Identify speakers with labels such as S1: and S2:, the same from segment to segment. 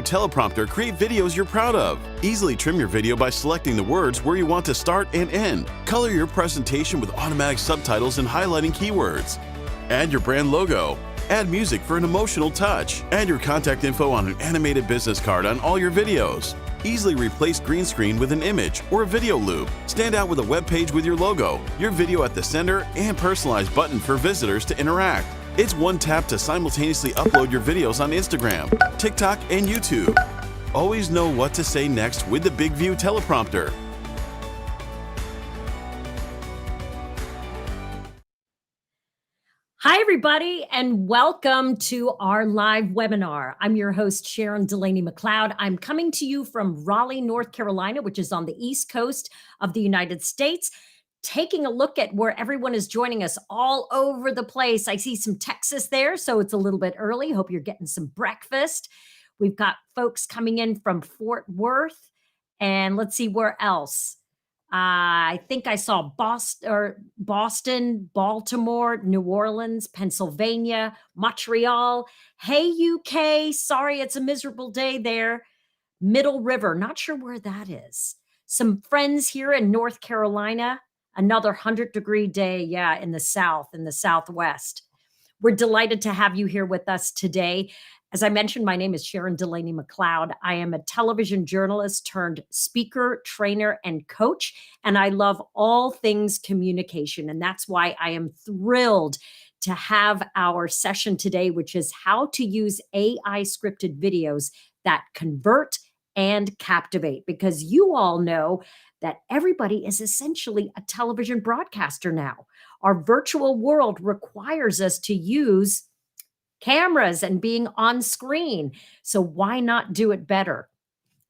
S1: teleprompter, create videos you're proud of. Easily trim your video by selecting the words where you want to start and end. Color your presentation with automatic subtitles and highlighting keywords. Add your brand logo. Add music for an emotional touch. Add your contact info on an animated business card on all your videos. Easily replace green screen with an image or a video loop. Stand out with a web page with your logo, your video at the center, and personalized button for visitors to interact. It's one tap to simultaneously upload your videos on Instagram, TikTok, and YouTube. Always know what to say next with the Big View teleprompter.
S2: Hi, everybody, and welcome to our live webinar. I'm your host, Sharon Delaney McLeod. I'm coming to you from Raleigh, North Carolina, which is on the East Coast of the United States, taking a look at where everyone is joining us all over the place. I see some Texas there, so it's a little bit early. Hope you're getting some breakfast. We've got folks coming in from Fort Worth, and let's see where else. I think I saw Boston, Baltimore, New Orleans, Pennsylvania, Montreal. Hey, UK. Sorry, it's a miserable day there. Middle River. Not sure where that is. Some friends here in North Carolina. Another 100-degree day. Yeah, in the South, in the Southwest. We're delighted to have you here with us today. As I mentioned, my name is Sharon Delaney McLeod. I am a television journalist turned speaker, trainer, and coach, and I love all things communication. And that's why I am thrilled to have our session today, which is how to use AI scripted videos that convert and captivate, because you all know that everybody is essentially a television broadcaster now. Our virtual world requires us to use cameras and being on screen. So why not do it better?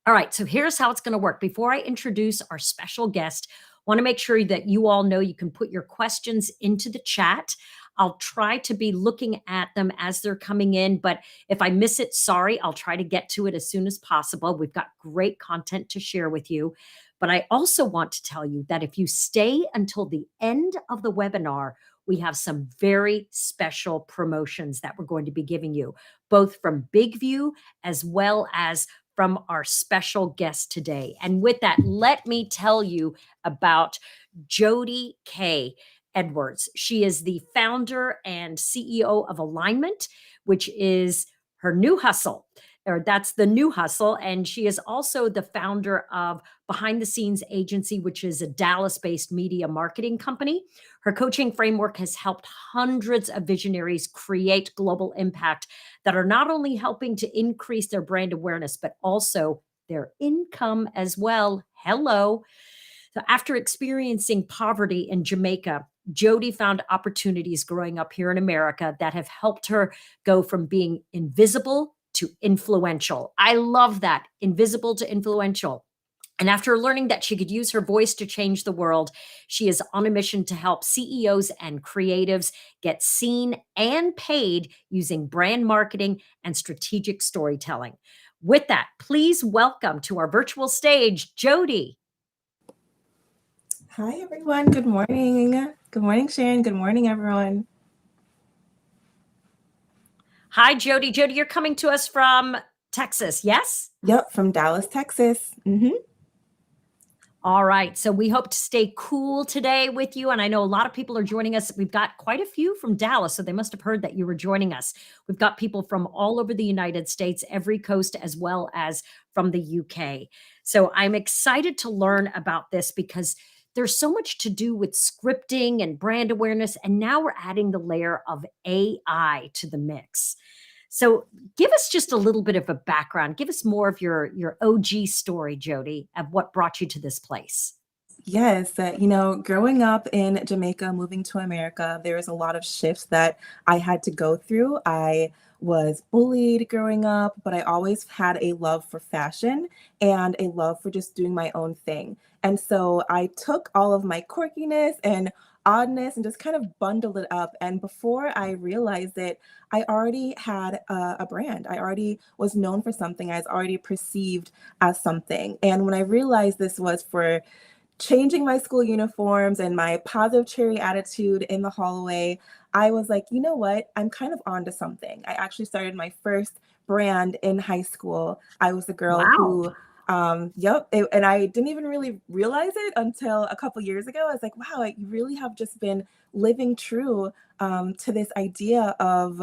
S2: All right, so here's how it's going to work. Before I introduce our special guest, I want to make sure that you all know you can put your questions into the chat. I'll try to be looking at them as they're coming in, but if I miss it, sorry, I'll try to get to it as soon as possible. We've got great content to share with you. But I also want to tell you that if you stay until the end of the webinar, we have some very special promotions that we're going to be giving you, both from Big View as well as from our special guest today. And with that, let me tell you about Jody K. Edwards. She is the founder and CEO of Alignment, which is her new hustle, or that's the new hustle. And she is also the founder of Behind the Scenes Agency, which is a Dallas-based media marketing company. Her coaching framework has helped hundreds of visionaries create global impact that are not only helping to increase their brand awareness, but also their income as well. Hello. So after experiencing poverty in Jamaica, Jody found opportunities growing up here in America that have helped her go from being invisible to influential. I love that, invisible to influential. And after learning that she could use her voice to change the world, she is on a mission to help CEOs and creatives get seen and paid using brand marketing and strategic storytelling. With that, please welcome to our virtual stage, Jody.
S3: Hi, everyone. Good morning. Good morning, Sharon. Good morning, everyone.
S2: Hi, Jody. Jody, you're coming to us from Texas, yes?
S3: Yep, from Dallas, Texas.
S2: All right. So we hope to stay cool today with you. And I know a lot of people are joining us. We've got quite a few from Dallas, so they must have heard that you were joining us. We've got people from all over the United States, every coast, as well as from the UK. So I'm excited to learn about this because there's so much to do with scripting and brand awareness. And now we're adding the layer of AI to the mix. So give us just a little bit of a background. Give us more of your OG story, Jody, of what brought you to this place.
S3: Yes, growing up in Jamaica, moving to America, there was a lot of shifts that I had to go through. I was bullied growing up, but I always had a love for fashion and a love for just doing my own thing. And so I took all of my quirkiness and oddness and just kind of bundled it up. And before I realized it, I already had a brand. I already was known for something. I was already perceived as something. And when I realized this was for changing my school uniforms and my positive cherry attitude in the hallway, I was like, you know what? I'm kind of onto something. I actually started my first brand in high school. I was the girl
S2: Wow.
S3: who, and I didn't even really realize it until a couple years ago. I was like, wow, you really have just been living true to this idea of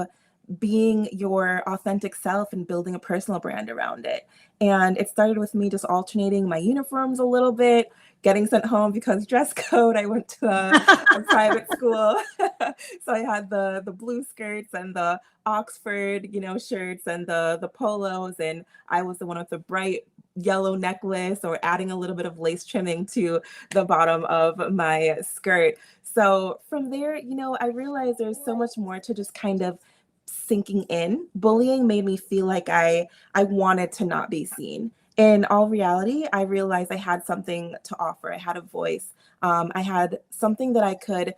S3: being your authentic self and building a personal brand around it. And it started with me just alternating my uniforms a little bit, getting sent home because dress code. I went to a private school. So I had the blue skirts and the Oxford, shirts and the polos. And I was the one with the bright yellow necklace or adding a little bit of lace trimming to the bottom of my skirt. So from there, I realized there's so much more to just kind of sinking in. Bullying made me feel like I wanted to not be seen. In all reality, I realized I had something to offer. I had a voice. I had something that I could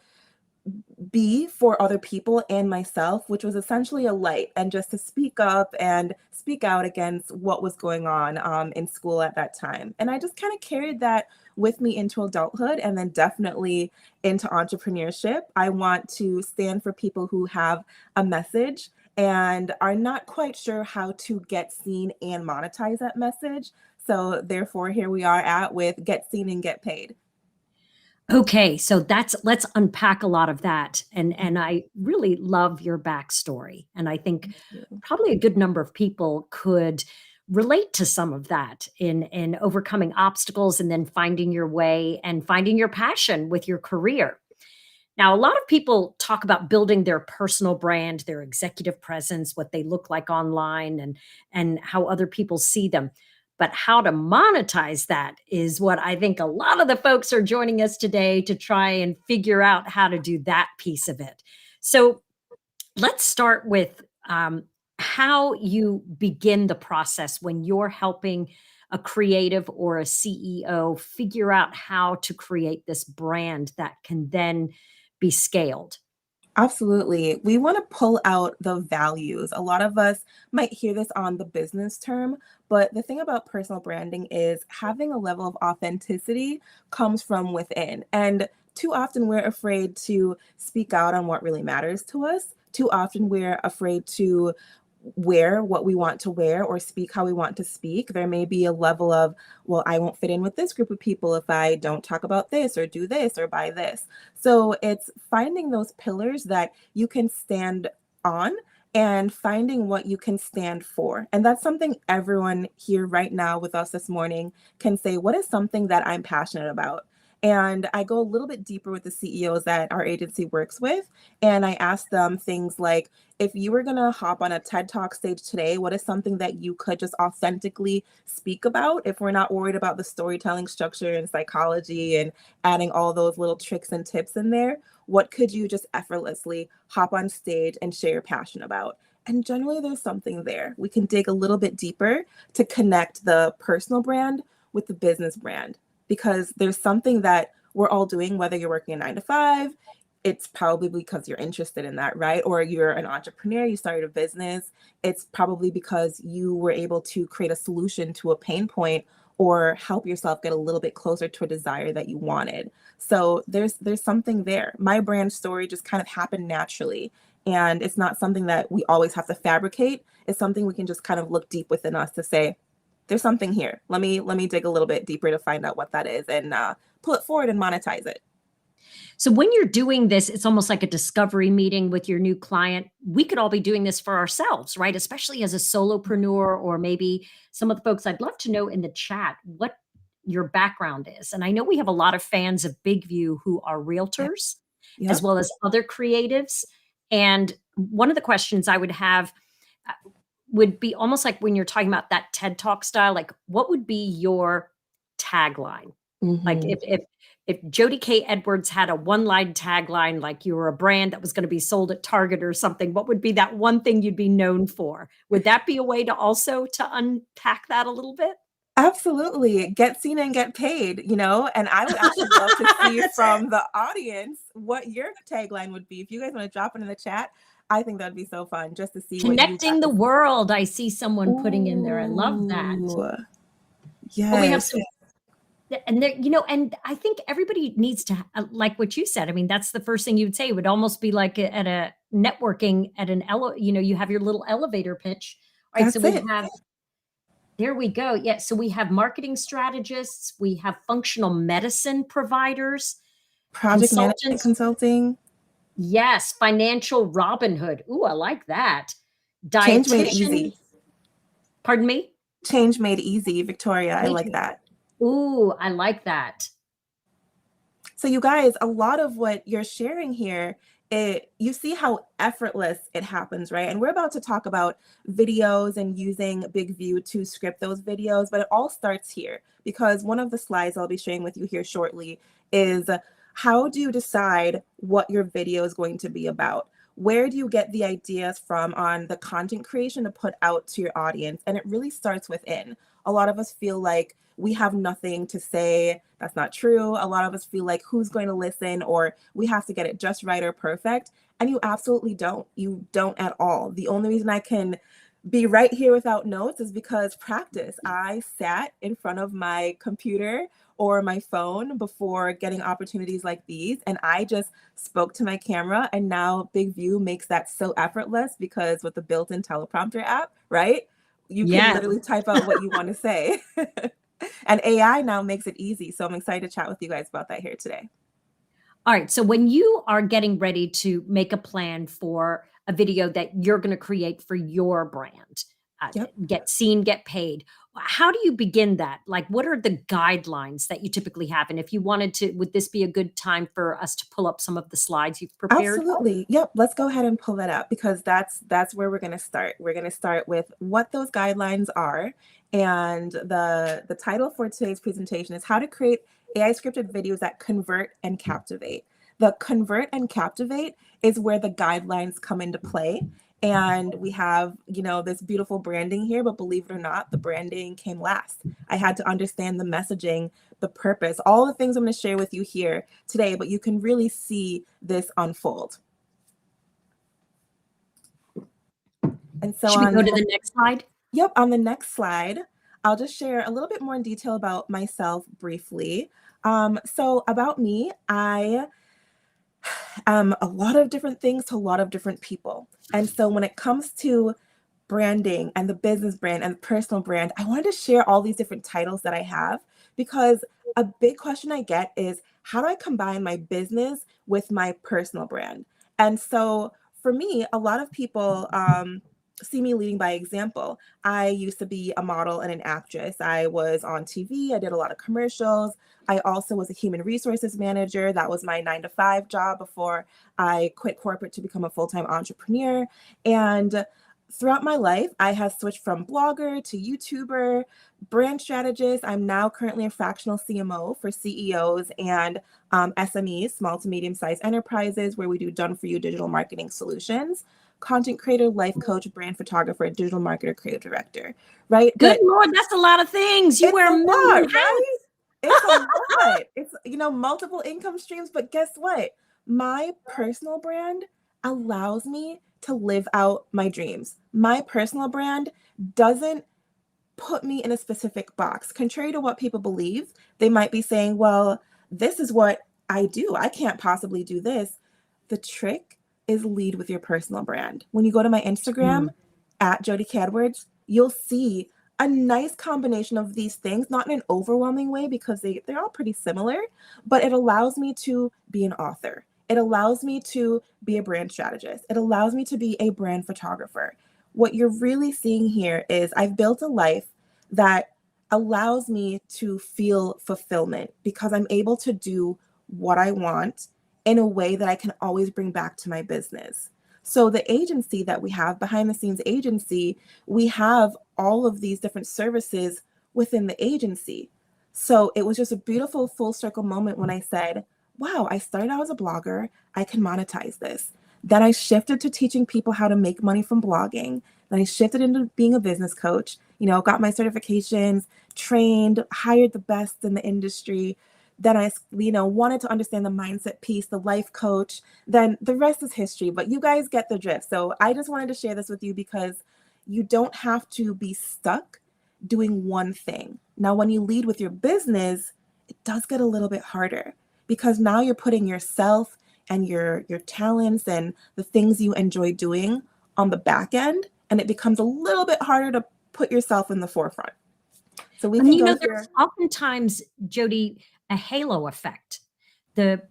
S3: be for other people and myself, which was essentially a light and just to speak up and speak out against what was going on in school at that time. And I just kind of carried that with me into adulthood and then definitely into entrepreneurship. I want to stand for people who have a message and are not quite sure how to get seen and monetize that message. So therefore, here we are at with get seen and get paid.
S2: Okay, so let's unpack a lot of that. And I really love your backstory. And I think
S3: Thank you.
S2: probably a good number of people could relate to some of that in overcoming obstacles and then finding your way and finding your passion with your career. Now, a lot of people talk about building their personal brand, their executive presence, what they look like online and how other people see them. But how to monetize that is what I think a lot of the folks are joining us today to try and figure out how to do that piece of it. So let's start with how you begin the process when you're helping a creative or a CEO figure out how to create this brand that can then be scaled.
S3: Absolutely. We want to pull out the values. A lot of us might hear this on the business term, but the thing about personal branding is having a level of authenticity comes from within. And too often we're afraid to speak out on what really matters to us. Too often we're afraid to wear what we want to wear or speak how we want to speak. There may be a level of, well, I won't fit in with this group of people if I don't talk about this or do this or buy this. So it's finding those pillars that you can stand on and finding what you can stand for. And that's something everyone here right now with us this morning can say, what is something that I'm passionate about? And I go a little bit deeper with the CEOs that our agency works with. And I ask them things like, if you were going to hop on a TED Talk stage today, what is something that you could just authentically speak about if we're not worried about the storytelling structure and psychology and adding all those little tricks and tips in there? What could you just effortlessly hop on stage and share your passion about? And generally, there's something there. We can dig a little bit deeper to connect the personal brand with the business brand because there's something that we're all doing, whether you're working a 9 to 5, it's probably because you're interested in that, right? Or you're an entrepreneur, you started a business. It's probably because you were able to create a solution to a pain point or help yourself get a little bit closer to a desire that you wanted. So there's something there. My brand story just kind of happened naturally. And it's not something that we always have to fabricate. It's something we can just kind of look deep within us to say, there's something here. Let me dig a little bit deeper to find out what that is and pull it forward and monetize it.
S2: So when you're doing this, it's almost like a discovery meeting with your new client. We could all be doing this for ourselves, right? Especially as a solopreneur, or maybe some of the folks I'd love to know in the chat what your background is. And I know we have a lot of fans of Big View who are
S3: Yeah.
S2: realtors as
S3: Yep.
S2: well as other creatives. And one of the questions I would have would be almost like when you're talking about that TED Talk style, like what would be your tagline? Like
S3: Hmm.
S2: if Jody K. Edwards had a one-line tagline, like you were a brand that was going to be sold at Target or something, what would be that one thing you'd be known for? Would that be a way to also to unpack that a little bit?
S3: Absolutely. Get seen and get paid, and I would actually love to see
S2: That's it.
S3: from the audience what your tagline would be. If you guys want to drop it in the chat, I think that'd be so fun just to see what you
S2: Connecting
S3: got
S2: the
S3: to say.
S2: world. I see someone putting in there. I love that.
S3: Ooh,
S2: Well, we have
S3: yes.
S2: some. And there, and I think everybody needs to, like what you said. I mean, that's the first thing you'd say. It would almost be like at a networking at an you have your little elevator pitch. All right, so
S3: That's
S2: we
S3: it.
S2: have, there we go. Yeah, so we have marketing strategists, we have functional medicine providers,
S3: Project management
S2: consultants.
S3: consulting.
S2: Yes, financial Robin Hood. Ooh, I like that.
S3: Change made
S2: Dietitian.
S3: easy.
S2: Pardon me?
S3: Change made easy, Victoria. I like that.
S2: Ooh, I like that.
S3: So you guys, a lot of what you're sharing here, you see how effortless it happens, right? And we're about to talk about videos and using Big View to script those videos, but it all starts here because one of the slides I'll be sharing with you here shortly is how do you decide what your video is going to be about? Where do you get the ideas from on the content creation to put out to your audience? And it really starts within. A lot of us feel like we have nothing to say. That's not true. A lot of us feel like who's going to listen, or we have to get it just right or perfect. And you absolutely don't. You don't at all. The only reason I can be right here without notes is because practice. I sat in front of my computer or my phone before getting opportunities like these, and I just spoke to my camera. And now Big View makes that so effortless because with the built-in teleprompter app, right? You can
S2: Yes.
S3: literally type out what you want to say. And AI now makes it easy. So I'm excited to chat with you guys about that here today.
S2: All right. So when you are getting ready to make a plan for a video that you're going to create for your brand,
S3: Yep.
S2: get seen, get paid, how do you begin that? Like, what are the guidelines that you typically have? And if you wanted to, would this be a good time for us to pull up some of the slides you've prepared?
S3: Absolutely. Yep. Let's go ahead and pull that up because that's where we're going to start. We're going to start with what those guidelines are. And the title for today's presentation is how to create AI scripted videos that convert and captivate. The convert and captivate is where the guidelines come into play. And we have, this beautiful branding here, but believe it or not, the branding came last. I had to understand the messaging, the purpose, all the things I'm going to share with you here today, but you can really see this unfold. And so
S2: Should we go to the next slide?
S3: Yep, on the next slide, I'll just share a little bit more in detail about myself briefly. So about me, I am a lot of different things to a lot of different people. And so when it comes to branding and the business brand and the personal brand, I wanted to share all these different titles that I have because a big question I get is how do I combine my business with my personal brand? And so for me, a lot of people see me leading by example. I used to be a model and an actress. I was on TV. I did a lot of commercials. I also was a human resources manager. That was my 9-to-5 job before I quit corporate to become a full-time entrepreneur. And throughout my life, I have switched from blogger to YouTuber, brand strategist. I'm now currently a fractional CMO for CEOs and SMEs, small to medium-sized enterprises, where we do done-for-you digital marketing solutions, content creator, life coach, brand photographer, digital marketer, creative director, right?
S2: Good
S3: But
S2: Lord, that's a lot of things. You
S3: it's
S2: wear
S3: a
S2: a million
S3: lot,
S2: hats.
S3: right? It's a lot. It's, multiple income streams. But guess what? My personal brand allows me to live out my dreams. My personal brand doesn't put me in a specific box. Contrary to what people believe, they might be saying, well, this is what I do. I can't possibly do this. The trick is lead with your personal brand. When you go to my Instagram at Jody Cadwards, you'll see a nice combination of these things, not in an overwhelming way because they're all pretty similar, but it allows me to be an author. It allows me to be a brand strategist. It allows me to be a brand photographer. What you're really seeing here is I've built a life that allows me to feel fulfillment because I'm able to do what I want in a way that I can always bring back to my business. So the agency that we have, behind the scenes agency, we have all of these different services within the agency. So it was just a beautiful full circle moment when I said, wow, I started out as a blogger. I can monetize this. Then I shifted to teaching people how to make money from blogging. Then I shifted into being a business coach, got my certifications, trained, hired the best in the industry. Then I, wanted to understand the mindset piece, the life coach. Then the rest is history, but you guys get the drift. So I just wanted to share this with you because you don't have to be stuck doing one thing. Now, when you lead with your business, it does get a little bit harder because now you're putting yourself and your talents and the things you enjoy doing on the back end and it becomes a little bit harder to put yourself in the forefront. So we
S2: And
S3: can
S2: you
S3: go
S2: know,
S3: here.
S2: there's oftentimes, Jody, a halo effect. The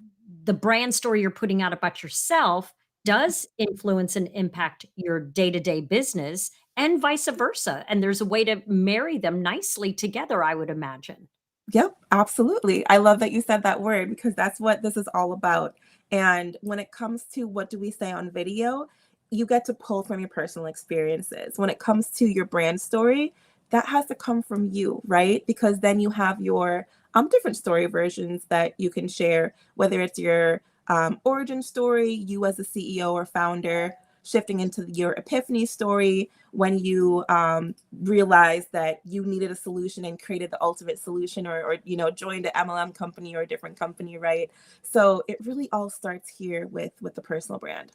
S2: the brand story you're putting out about yourself does influence and impact your day-to-day business and vice versa. And there's a way to marry them nicely together, I would imagine.
S3: Yep, absolutely. I love that you said that word because that's what this is all about. And when it comes to what do we say on video, you get to pull from your personal experiences. When it comes to your brand story, that has to come from you, right? Because then you have your different story versions that you can share, whether it's your origin story, you as a CEO or founder, shifting into your epiphany story when you realized that you needed a solution and created the ultimate solution, or joined an MLM company or a different company, right? So it really all starts here with the personal brand.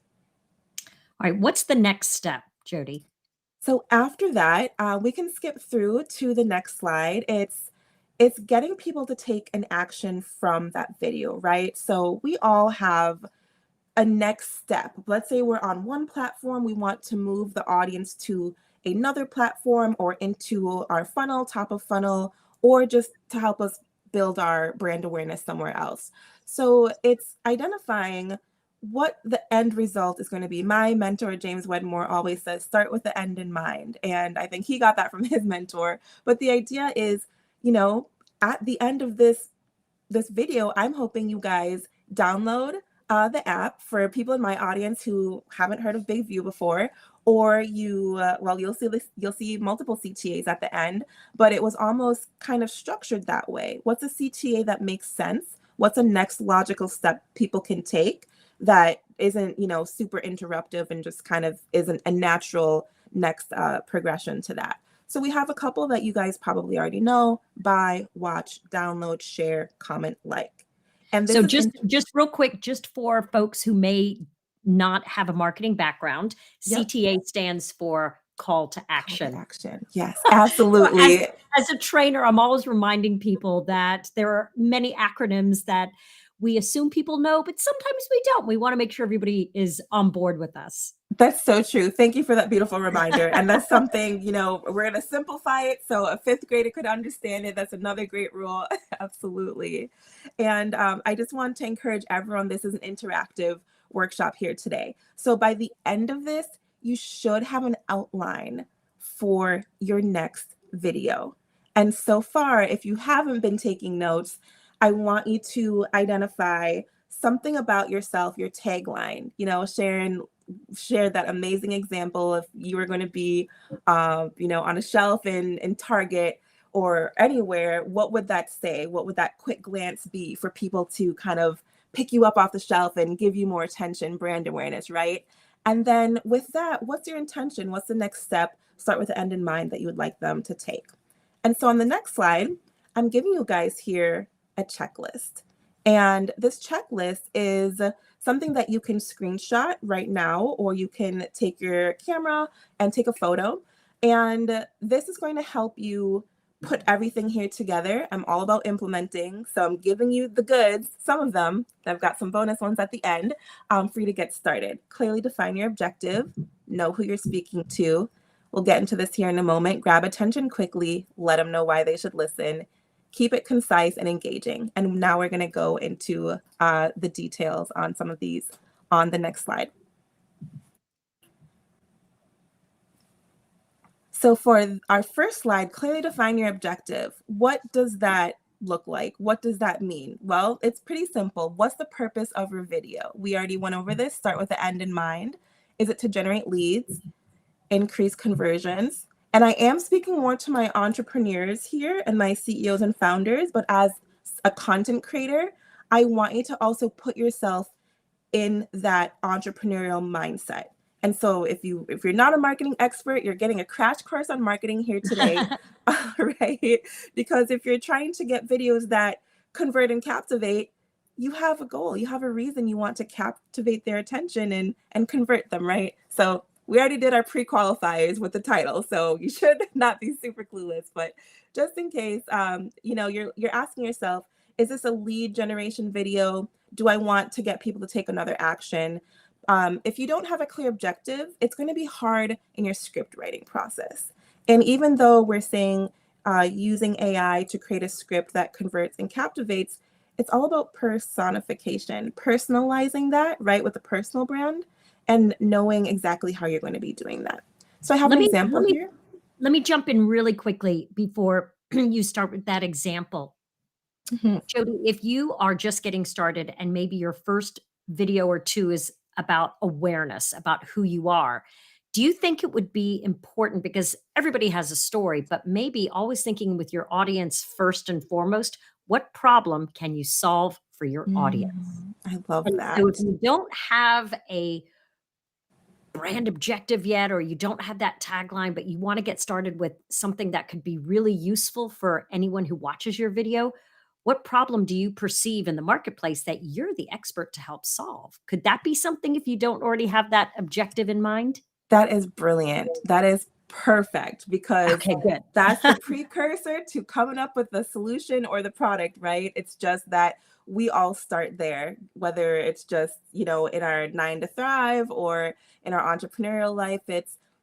S2: All right, what's the next step, Jody?
S3: So after that, we can skip through to the next slide. It's getting people to take an action from that video, right? So we all have a next step. Let's say we're on one platform, we want to move the audience to another platform or into our funnel, top of funnel, or just to help us build our brand awareness somewhere else. So it's identifying what the end result is going to be. My mentor, James Wedmore, always says, start with the end in mind. And I think he got that from his mentor. But the idea is, at the end of this video, I'm hoping you guys download the app for people in my audience who haven't heard of Big View before, or you'll see multiple CTAs at the end, but it was almost kind of structured that way. What's a CTA that makes sense? What's a next logical step people can take that isn't, super interruptive and just kind of isn't a natural next progression to that? So we have a couple that you guys probably already know: buy, watch, download, share, comment, like. And this
S2: So
S3: is
S2: just real quick, just for folks who may not have a marketing background,
S3: yep,
S2: CTA stands for call to
S3: call to
S2: action.
S3: action. Yes,
S2: So
S3: absolutely.
S2: as a trainer, I'm always reminding people that there are many acronyms that we assume people know, but sometimes we don't. We want to make sure everybody is on board with us.
S3: That's so true. Thank you for that beautiful reminder. And that's something, we're going to simplify it so a fifth grader could understand it. That's another great rule. Absolutely. And I just want to encourage everyone, this is an interactive workshop here today. So by the end of this, you should have an outline for your next video. And so far, if you haven't been taking notes, I want you to identify something about yourself, your tagline. Sharon shared that amazing example. If you were going to be, on a shelf in Target or anywhere, what would that say? What would that quick glance be for people to kind of pick you up off the shelf and give you more attention, brand awareness, right? And then with that, what's your intention? What's the next step? Start with the end in mind that you would like them to take. And so on the next slide, I'm giving you guys here a checklist. And this checklist is something that you can screenshot right now, or you can take your camera and take a photo. And this is going to help you put everything here together. I'm all about implementing, so I'm giving you the goods, some of them. I've got some bonus ones at the end for you to get started. Clearly define your objective, know who you're speaking to. We'll get into this here in a moment. Grab attention quickly, let them know why they should listen. Keep it concise and engaging. And now we're going to go into the details on some of these on the next slide. So for our first slide, clearly define your objective. What does that look like? What does that mean? Well, it's pretty simple. What's the purpose of your video? We already went over this. Start with the end in mind. Is it to generate leads, increase conversions? And I am speaking more to my entrepreneurs here and my CEOs and founders, but as a content creator, I want you to also put yourself in that entrepreneurial mindset. And so if you're not a marketing expert, you're getting a crash course on marketing here today, right? Because if you're trying to get videos that convert and captivate, you have a goal, you have a reason you want to captivate their attention and convert them, right? So we already did our pre-qualifiers with the title, so you should not be super clueless, but just in case, you're asking yourself, is this a lead generation video? Do I want to get people to take another action? If you don't have a clear objective, it's going to be hard in your script writing process. And even though we're saying using AI to create a script that converts and captivates, it's all about personification, personalizing that, right, with a personal brand and knowing exactly how you're going to be doing that. So I have
S2: Let
S3: an
S2: me
S3: example
S2: let me
S3: here.
S2: let me jump in really quickly before you start with that example.
S3: Mhm.
S2: Jody, if you are just getting started and maybe your first video or two is about awareness, about who you are, do you think it would be important because everybody has a story, but maybe always thinking with your audience first and foremost, what problem can you solve for your audience?
S3: I love
S2: And so if
S3: that.
S2: you don't have a brand objective yet, or you don't have that tagline, but you want to get started with something that could be really useful for anyone who watches your video, what problem do you perceive in the marketplace that you're the expert to help solve? Could that be something if you don't already have that objective in mind?
S3: That is brilliant. That is perfect because
S2: Okay, good.
S3: that's the precursor to coming up with the solution or the product, right? It's just that we all start there, whether it's just, in our 9 to 5 or in our entrepreneurial life,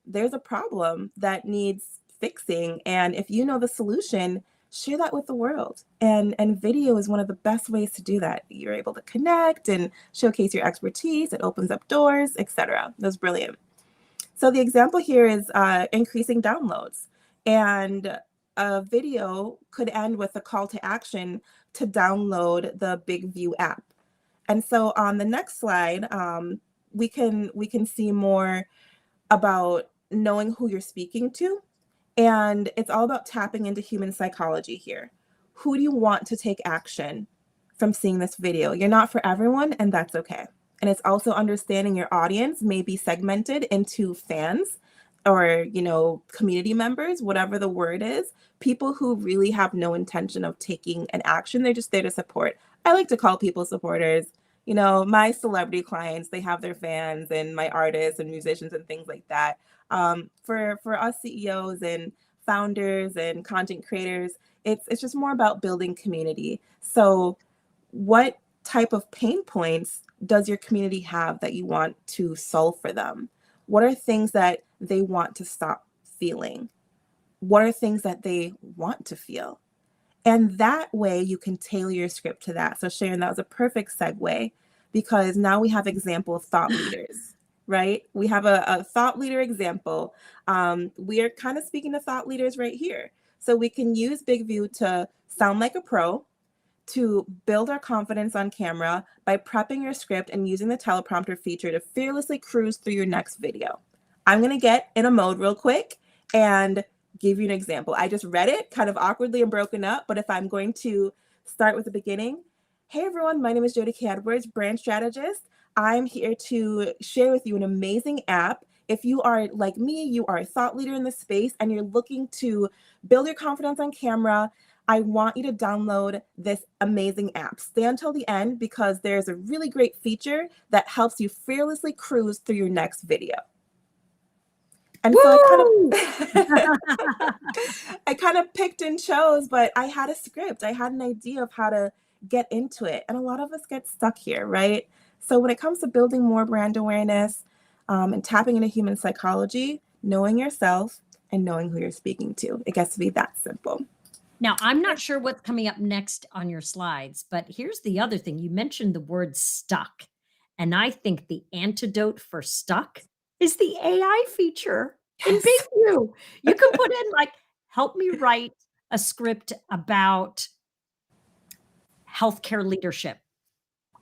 S3: there's a problem that needs fixing. And if you know the solution, share that with the world. And video is one of the best ways to do that. You're able to connect and showcase your expertise. It opens up doors, etc. That's brilliant. So the example here is increasing downloads. And a video could end with a call to action to download the Big View app. And so on the next slide, we can see more about knowing who you're speaking to. And it's all about tapping into human psychology here. Who do you want to take action from seeing this video? You're not for everyone, and that's okay. And it's also understanding your audience may be segmented into fans or, community members, whatever the word is, people who really have no intention of taking an action. They're just there to support. I like to call people supporters. My celebrity clients, they have their fans and my artists and musicians and things like that. For us CEOs and founders and content creators, it's just more about building community. So what type of pain points does your community have that you want to solve for them? What are things that they want to stop feeling? What are things that they want to feel? And that way you can tailor your script to that. So Sharon, that was a perfect segue because now we have example of thought leaders, right? We have a thought leader example. We are kind of speaking to thought leaders right here. So we can use Big View to sound like a pro, to build our confidence on camera by prepping your script and using the teleprompter feature to fearlessly cruise through your next video. I'm going to get in a mode real quick and give you an example. I just read it kind of awkwardly and broken up, but if I'm going to start with the beginning. Hey everyone, my name is Jody K. Edwards, brand strategist. I'm here to share with you an amazing app. If you are like me, you are a thought leader in the space and you're looking to build your confidence on camera, I want you to download this amazing app. Stay until the end because there's a really great feature that helps you fearlessly cruise through your next video. And so
S2: Woo!
S3: I kind of picked and chose, but I had a script. I had an idea of how to get into it. And a lot of us get stuck here, right? So when it comes to building more brand awareness and tapping into human psychology, knowing yourself and knowing who you're speaking to, it gets to be that simple.
S2: Now, I'm not sure what's coming up next on your slides, but here's the other thing. You mentioned the word stuck. And I think the antidote for stuck is the AI feature in Big
S3: Yes.
S2: View. You can put in like, help me write a script about healthcare leadership,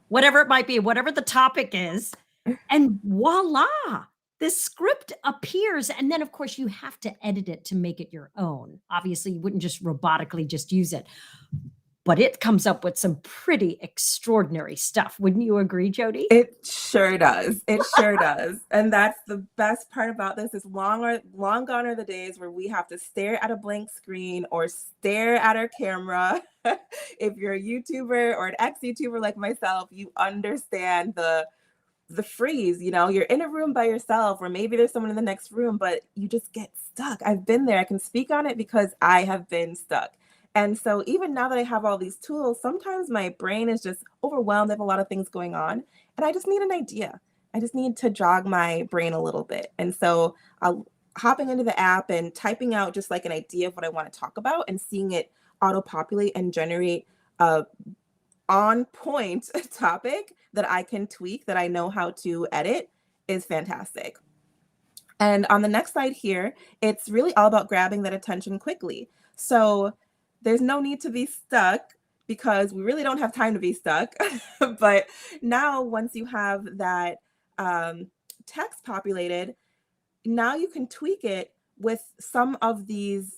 S2: whatever it might be, whatever the topic is. And voila, this script appears. And then, of course, you have to edit it to make it your own. Obviously, you wouldn't just robotically just use it. But it comes up with some pretty extraordinary stuff. Wouldn't you agree, Jody?
S3: It sure does. It sure does. And that's the best part about this is long gone are the days where we have to stare at a blank screen or stare at our camera. If you're a YouTuber or an ex-YouTuber like myself, you understand the freeze, you're in a room by yourself, or maybe there's someone in the next room, but you just get stuck. I've been there. I can speak on it because I have been stuck. And so even now that I have all these tools, sometimes my brain is just overwhelmed. I have a lot of things going on and I just need an idea. I just need to jog my brain a little bit. And so hopping into the app and typing out just like an idea of what I want to talk about and seeing it auto populate and generate a on point topic that I can tweak, that I know how to edit, is fantastic. And on the next slide here, it's really all about grabbing that attention quickly. So there's no need to be stuck, because we really don't have time to be stuck. But now, once you have that text populated, now you can tweak it with some of these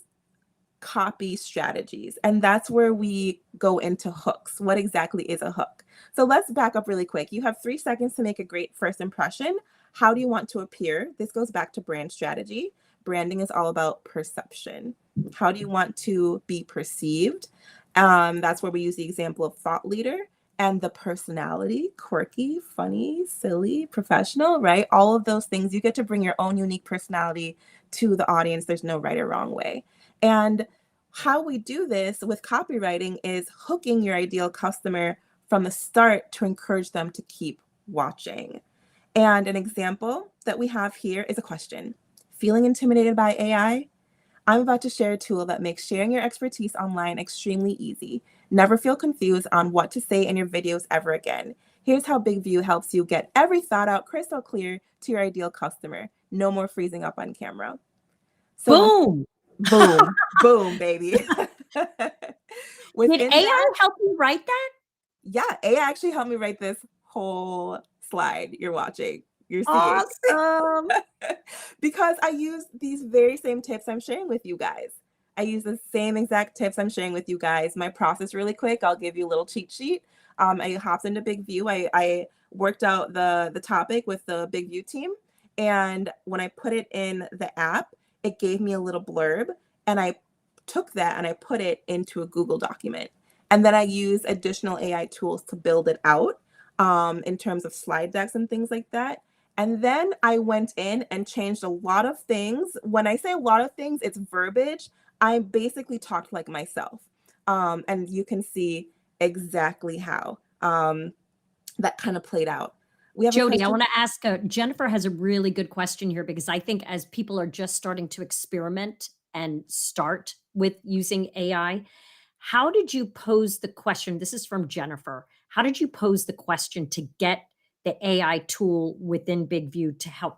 S3: copy strategies. And that's where we go into hooks. What exactly is a hook? So let's back up really quick. You have 3 seconds to make a great first impression. How do you want to appear? This goes back to brand strategy. Branding is all about perception. How do you want to be perceived? That's where we use the example of thought leader and the personality: quirky, funny, silly, professional, right? All of those things. You get to bring your own unique personality to the audience. There's no right or wrong way. And how we do this with copywriting is hooking your ideal customer from the start to encourage them to keep watching. And an example that we have here is a question. Feeling intimidated by AI? I'm about to share a tool that makes sharing your expertise online extremely easy. Never feel confused on what to say in your videos ever again. Here's how Big View helps you get every thought out crystal clear to your ideal customer. No more freezing up on camera. So
S2: Boom.
S3: boom, boom, baby.
S2: Did AI help you write that?
S3: Yeah, AI actually helped me write this whole slide you're watching. You're seeing.
S2: Awesome.
S3: Because I use these very same tips I'm sharing with you guys. I use the same exact tips I'm sharing with you guys. My process really quick. I'll give you a little cheat sheet. I hopped into Big View. I worked out the topic with the Big View team. And when I put it in the app, it gave me a little blurb. And I took that and I put it into a Google document. And then I used additional AI tools to build it out in terms of slide decks and things like that. And then I went in and changed a lot of things. When I say a lot of things, it's verbiage. I basically talked like myself. And you can see exactly how that kind of played out. We have
S2: Jody, I want to ask, Jennifer has a really good question here, because I think as people are just starting to experiment and start with using AI, how did you pose the question? This is from Jennifer. How did you pose the question to get the AI tool within Big View to help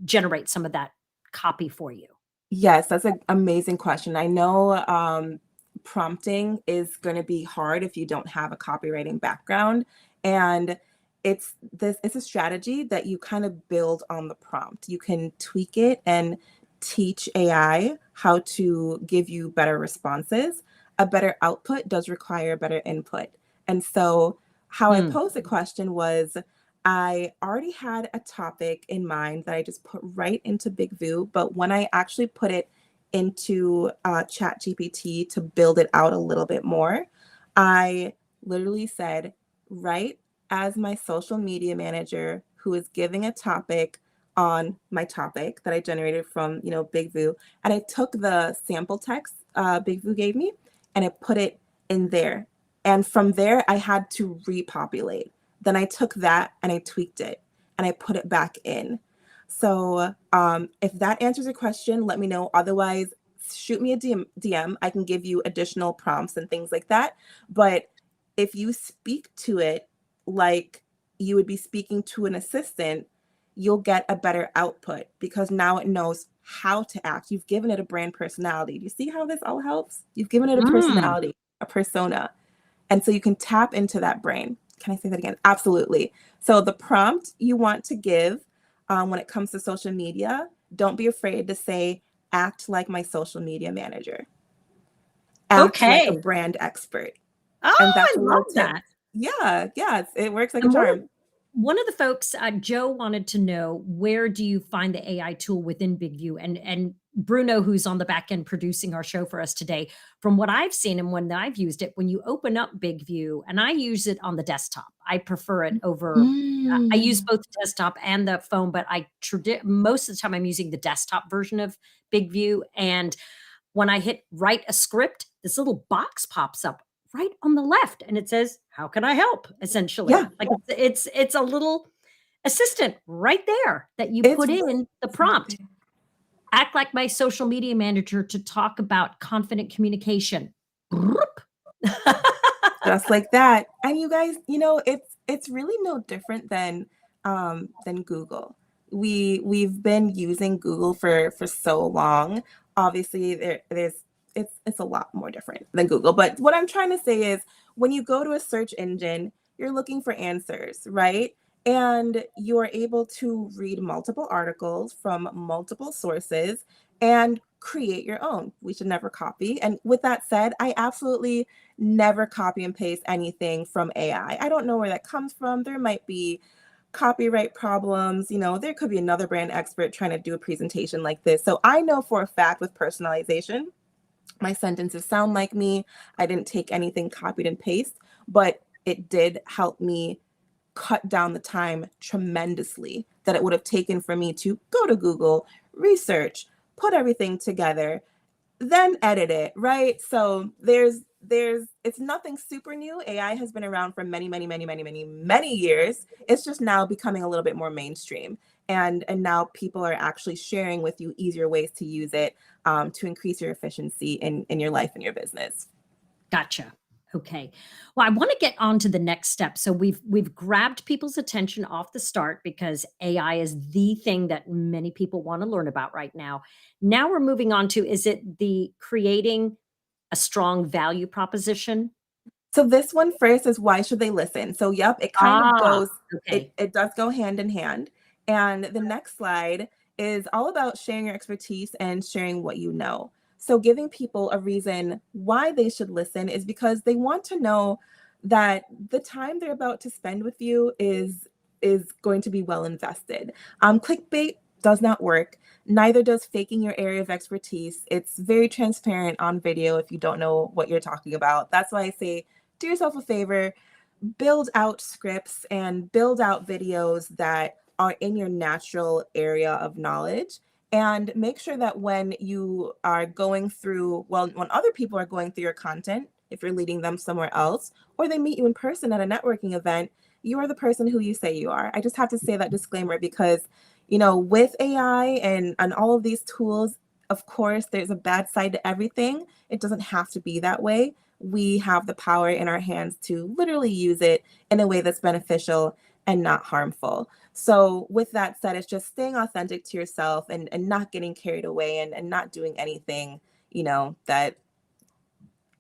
S2: generate some of that copy for you?
S3: Yes, that's an amazing question. I know prompting is going to be hard if you don't have a copywriting background. And it's a strategy that you kind of build on the prompt. You can tweak it and teach AI how to give you better responses. A better output does require better input. And so how I posed the question was, I already had a topic in mind that I just put right into Big View, but when I actually put it into ChatGPT to build it out a little bit more, I literally said, write as my social media manager who is giving a topic on my topic that I generated from, Big View. And I took the sample text Big View gave me and I put it in there. And from there, I had to repopulate. Then I took that and I tweaked it and I put it back in. So if that answers your question, let me know. Otherwise, shoot me a DM. I can give you additional prompts and things like that. But if you speak to it like you would be speaking to an assistant, you'll get a better output because now it knows how to act. You've given it a brand personality. Do you see how this all helps? You've given it a personality, a persona. And so you can tap into that brain. Can I say that again? Absolutely. So the prompt you want to give when it comes to social media, don't be afraid to say, act like my social media manager. Act like a brand expert.
S2: Oh,
S3: And that's
S2: I love that.
S3: Yeah, it works like
S2: And
S3: a charm.
S2: One of the folks, Joe, wanted to know, where do you find the AI tool within Big View? And Bruno, who's on the back end producing our show for us today, from what I've seen and when I've used it, when you open up Big View, and I use it on the desktop, I prefer it over. I use both the desktop and the phone, but most of the time I'm using the desktop version of Big View. And when I hit write a script, this little box pops up right on the left and it says, how can I help? Essentially.
S3: Yeah.
S2: Like it's a little assistant right there that you
S3: It's
S2: put in the
S3: it's right
S2: prompt.
S3: there.
S2: Act like my social media manager to talk about confident communication.
S3: Just like that. And you guys, it's really no different than Google. We've been using Google for so long. Obviously, there's it's a lot more different than Google. But what I'm trying to say is when you go to a search engine, you're looking for answers, right? And you're able to read multiple articles from multiple sources and create your own. We should never copy. And with that said, I absolutely never copy and paste anything from AI. I don't know where that comes from. There might be copyright problems. There could be another brand expert trying to do a presentation like this. So I know for a fact with personalization, my sentences sound like me. I didn't take anything copied and paste, but it did help me cut down the time tremendously that it would have taken for me to go to Google, research, put everything together, then edit it, right? So there's it's nothing super new. AI has been around for many, many, many, many, many, many years. It's just now becoming a little bit more mainstream. And now people are actually sharing with you easier ways to use it to increase your efficiency in your life and your business.
S2: Gotcha. Okay. Well, I want to get on to the next step. So we've grabbed people's attention off the start because AI is the thing that many people want to learn about right now. Now we're moving on to, is it the creating a strong value proposition?
S3: So this one first is why should they listen? So yep, it kind of
S2: Ah,
S3: goes,
S2: okay.
S3: it does go hand in hand. And the next slide is all about sharing your expertise and sharing what you know. So giving people a reason why they should listen is because they want to know that the time they're about to spend with you is going to be well invested. Clickbait does not work. Neither does faking your area of expertise. It's very transparent on video if you don't know what you're talking about. That's why I say do yourself a favor, build out scripts and build out videos that are in your natural area of knowledge. And make sure that when you are going through, well, when other people are going through your content, if you're leading them somewhere else, or they meet you in person at a networking event, you are the person who you say you are. I just have to say that disclaimer because, with AI and all of these tools, of course, there's a bad side to everything. It doesn't have to be that way. We have the power in our hands to literally use it in a way that's beneficial and not harmful. So with that said, it's just staying authentic to yourself and not getting carried away and not doing anything, that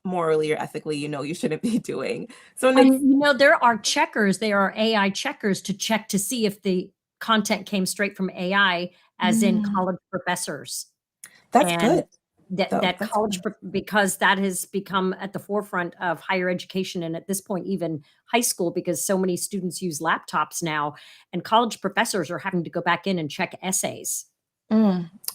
S3: morally or ethically, you shouldn't be doing. So next,
S2: And there are checkers, there are AI checkers to check to see if the content came straight from AI, as in
S3: mm,
S2: college professors.
S3: that's
S2: And
S3: good though.
S2: that
S3: That's
S2: college
S3: good.
S2: because that has become at the forefront of higher education, and at this point even high school, because so many students use laptops now, and college professors are having to go back in and check essays.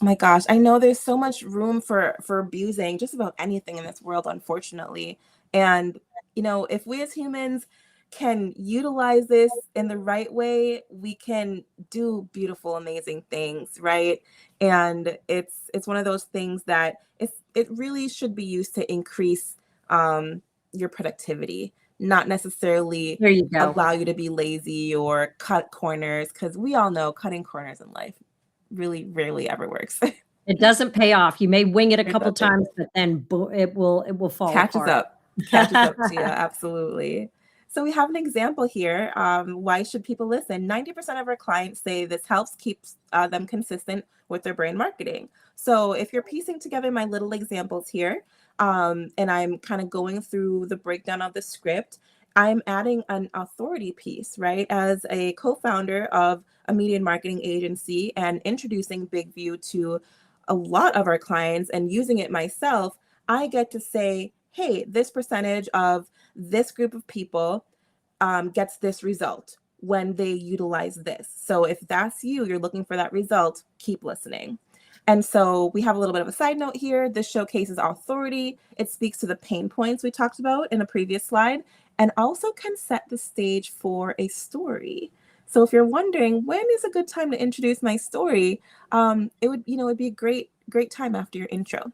S3: My gosh, I know there's so much room for abusing just about anything in this world, unfortunately. And if we as humans can utilize this in the right way, we can do beautiful, amazing things, right? And it's one of those things that it really should be used to increase your productivity, not necessarily
S2: There you go.
S3: allow you to be lazy or cut corners, because we all know cutting corners in life really rarely ever works.
S2: It doesn't pay off. You may wing it a
S3: It
S2: couple
S3: doesn't.
S2: times, but then it will fall
S3: Catches
S2: apart.
S3: up. Catches up to you, absolutely. So we have an example here. Why should people listen? 90% of our clients say this helps keep them consistent with their brand marketing. So if you're piecing together my little examples here, and I'm kind of going through the breakdown of the script, I'm adding an authority piece, right? As a co-founder of a media and marketing agency and introducing Big View to a lot of our clients and using it myself, I get to say, hey, this percentage of this group of people gets this result when they utilize this. So if that's you, you're looking for that result, keep listening. And so we have a little bit of a side note here. This showcases authority. It speaks to the pain points we talked about in a previous slide, and also can set the stage for a story. So if you're wondering when is a good time to introduce my story, it'd be a great time after your intro.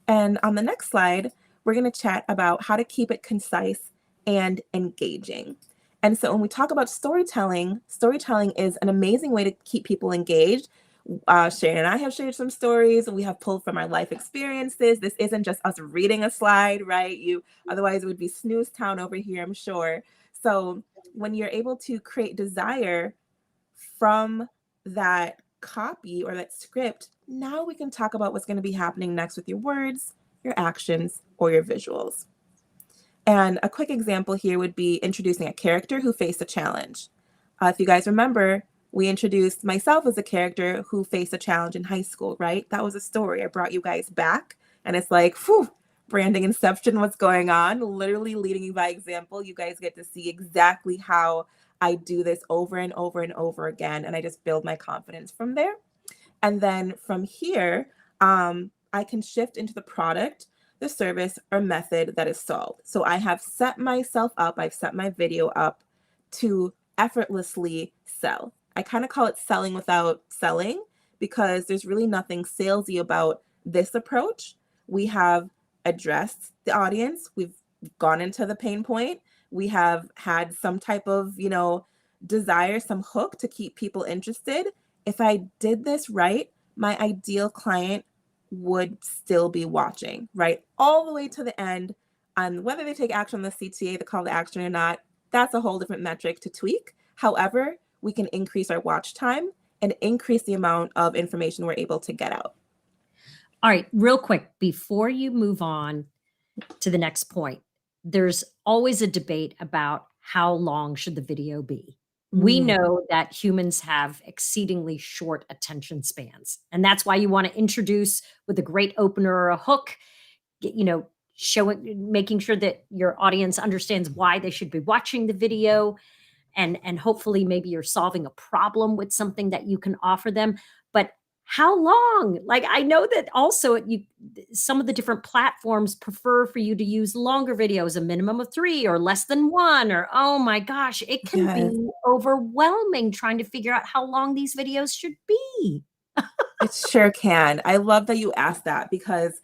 S3: And on the next slide, we're going to chat about how to keep it concise and engaging. And so when we talk about storytelling, storytelling is an amazing way to keep people engaged. Shane and I have shared some stories we have pulled from our life experiences. This isn't just us reading a slide, right? Otherwise it would be snooze town over here, I'm sure. So when you're able to create desire from that copy or that script, now we can talk about what's going to be happening next with your words, your actions, or your visuals. And a quick example here would be introducing a character who faced a challenge. If you guys remember, we introduced myself as a character who faced a challenge in high school, right? That was a story. I brought you guys back, and it's like, whew, branding inception, what's going on? Literally leading you by example. You guys get to see exactly how I do this over and over and over again, and I just build my confidence from there. And then from here, I can shift into the product, the service, or method that is solved. So I have set myself up, I've set my video up to effortlessly sell. I kind of call it selling without selling because there's really nothing salesy about this approach. We have addressed the audience, we've gone into the pain point, we have had some type of, desire, some hook to keep people interested. If I did this right, my ideal client would still be watching, right? All the way to the end. And whether they take action on the CTA, the call to action or not, that's a whole different metric to tweak. However, we can increase our watch time and increase the amount of information we're able to get out.
S2: All right, real quick, before you move on to the next point, there's always a debate about how long should the video be. We know that humans have exceedingly short attention spans, and that's why you want to introduce with a great opener or a hook, showing, making sure that your audience understands why they should be watching the video, and hopefully maybe you're solving a problem with something that you can offer them. But how long? Like, I know that also some of the different platforms prefer for you to use longer videos, a minimum of 3 or less than 1, or oh my gosh, it can
S3: Yes.
S2: be overwhelming trying to figure out how long these videos should be.
S3: It sure can. I love that you asked that because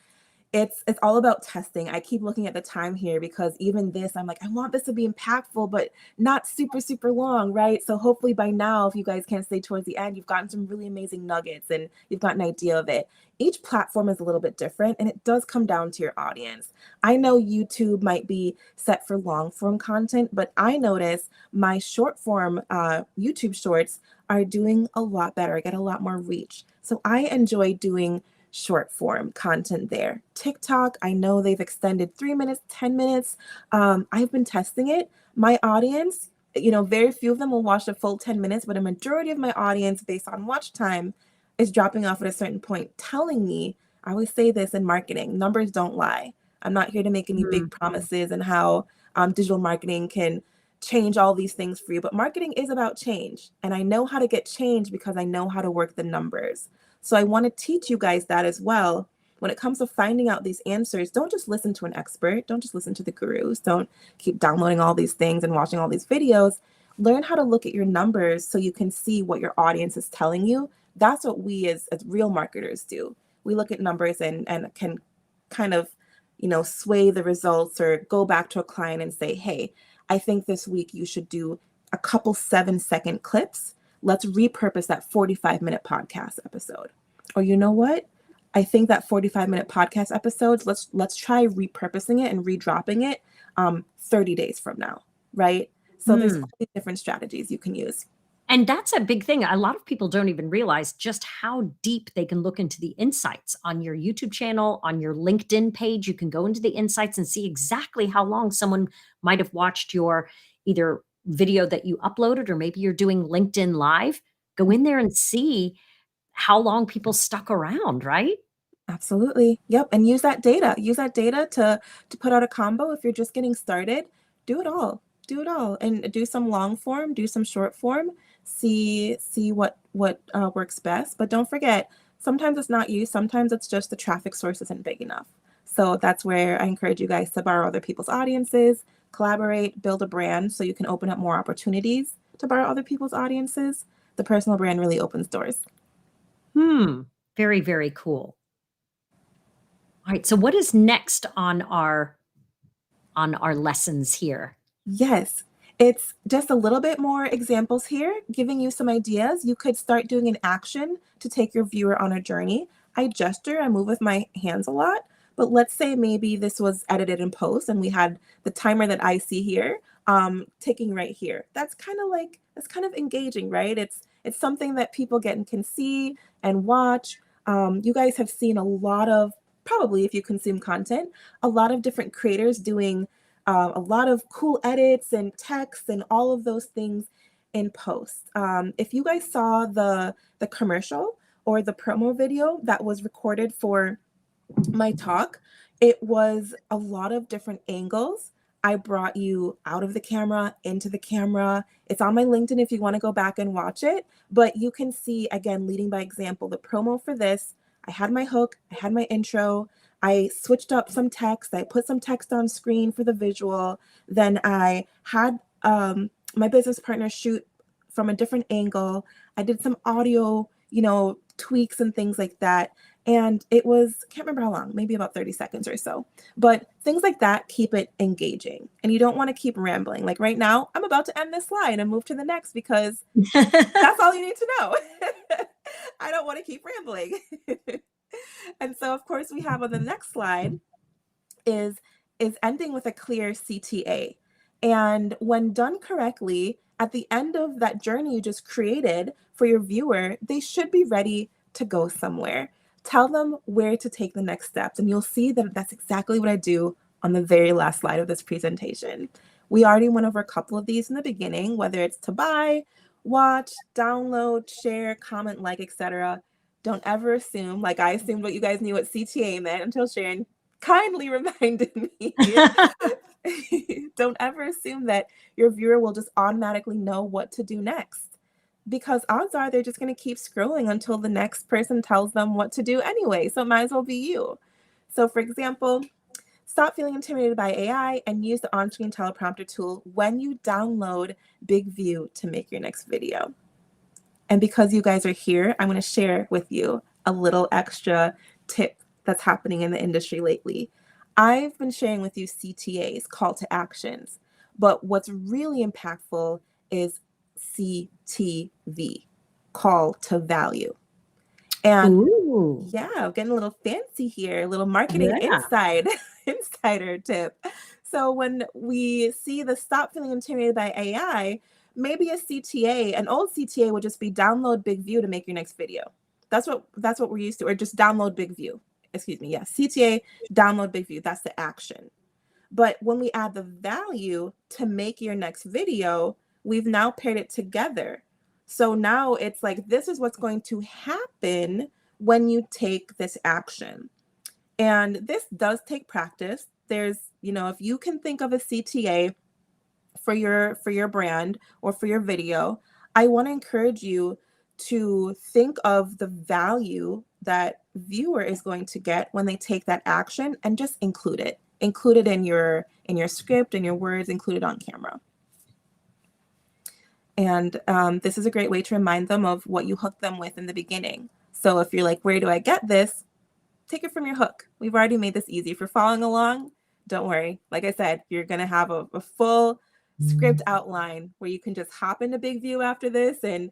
S3: it's all about testing. I keep looking at the time here because even this, I'm like, I want this to be impactful, but not super, super long, right? So hopefully by now, if you guys can't stay towards the end, you've gotten some really amazing nuggets and you've got an idea of it. Each platform is a little bit different and it does come down to your audience. I know YouTube might be set for long form content, but I notice my short form YouTube shorts are doing a lot better. I get a lot more reach. So I enjoy doing short form content there. TikTok, I know they've extended 3 minutes, 10 minutes. I've been testing it. My audience, very few of them will watch the full 10 minutes, but a majority of my audience, based on watch time, is dropping off at a certain point, telling me, I always say this in marketing, numbers don't lie. I'm not here to make any big promises and how digital marketing can change all these things for you, but marketing is about change. And I know how to get change because I know how to work the numbers. So I want to teach you guys that as well. When it comes to finding out these answers, don't just listen to an expert. Don't just listen to the gurus. Don't keep downloading all these things and watching all these videos. Learn how to look at your numbers so you can see what your audience is telling you. That's what we as real marketers do. We look at numbers and can kind of, sway the results or go back to a client and say, hey, I think this week you should do a couple 7-second clips. Let's repurpose that 45-minute podcast episode. Or you know what? I think that 45-minute podcast episodes, let's try repurposing it and redropping it 30 days from now, right? So there's all these different strategies you can use.
S2: And that's a big thing. A lot of people don't even realize just how deep they can look into the insights on your YouTube channel, on your LinkedIn page. You can go into the insights and see exactly how long someone might have watched your either video that you uploaded, or maybe you're doing LinkedIn Live. Go in there and see how long people stuck around, right?
S3: Absolutely. Yep. And use that data. Use that data to put out a combo. If you're just getting started, do it all. Do it all. And do some long form, do some short form. See what works best. But don't forget, sometimes it's not you. Sometimes it's just the traffic source isn't big enough. So that's where I encourage you guys to borrow other people's audiences, collaborate, build a brand so you can open up more opportunities to borrow other people's audiences. The personal brand really opens doors.
S2: Very, very cool. All right. So what is next on our lessons here?
S3: Yes. It's just a little bit more examples here, giving you some ideas. You could start doing an action to take your viewer on a journey. I gesture, I move with my hands a lot, but let's say maybe this was edited in post and we had the timer that I see here ticking right here. That's kind of engaging, right? It's something that people can see and watch. You guys have seen a lot of, probably if you consume content, a lot of different creators doing a lot of cool edits and text and all of those things in post. If you guys saw the commercial or the promo video that was recorded for my talk, it was a lot of different angles. I brought you out of the camera, into the camera. It's on my LinkedIn if you want to go back and watch it. But you can see, again, leading by example, the promo for this. I had my hook, I had my intro, I switched up some text, I put some text on screen for the visual. Then I had my business partner shoot from a different angle. I did some audio, tweaks and things like that. And it was, can't remember how long, maybe about 30 seconds or so. But things like that keep it engaging. And you don't want to keep rambling. Like right now, I'm about to end this slide and move to the next because that's all you need to know. I don't want to keep rambling. And so, of course, we have on the next slide is ending with a clear CTA. And when done correctly, at the end of that journey you just created for your viewer, they should be ready to go somewhere. Tell them where to take the next steps. And you'll see that that's exactly what I do on the very last slide of this presentation. We already went over a couple of these in the beginning, whether it's to buy, watch, download, share, comment, like, etc. Don't ever assume, like I assumed what you guys knew what CTA meant until Sharon kindly reminded me. Don't ever assume that your viewer will just automatically know what to do next, because odds are they're just going to keep scrolling until the next person tells them what to do anyway. So it might as well be you. So for example, stop feeling intimidated by AI and use the on-screen teleprompter tool when you download Big View to make your next video. And because you guys are here, I'm going to share with you a little extra tip that's happening in the industry lately. I've been sharing with you CTAs, call to actions, but what's really impactful is CTV, call to value. And
S2: Ooh,
S3: yeah, I'm getting a little fancy here, a little marketing
S2: yeah.
S3: insider tip. So when we see the stop feeling intimidated by AI, maybe a CTA, an old CTA would just be download Big View to make your next video. That's what we're used to, or just download Big View. Excuse me, yeah, CTA, download Big View, that's the action. But when we add the value to make your next video, we've now paired it together. So now it's like, this is what's going to happen when you take this action. And this does take practice. There's, if you can think of a CTA for your brand or for your video, I want to encourage you to think of the value that viewer is going to get when they take that action and just include it. Include it in your script, in your words, include it on camera. And this is a great way to remind them of what you hooked them with in the beginning. So if you're like, where do I get this? Take it from your hook. We've already made this easy. If you're following along, don't worry. Like I said, you're going to have a full script outline where you can just hop into Big View after this and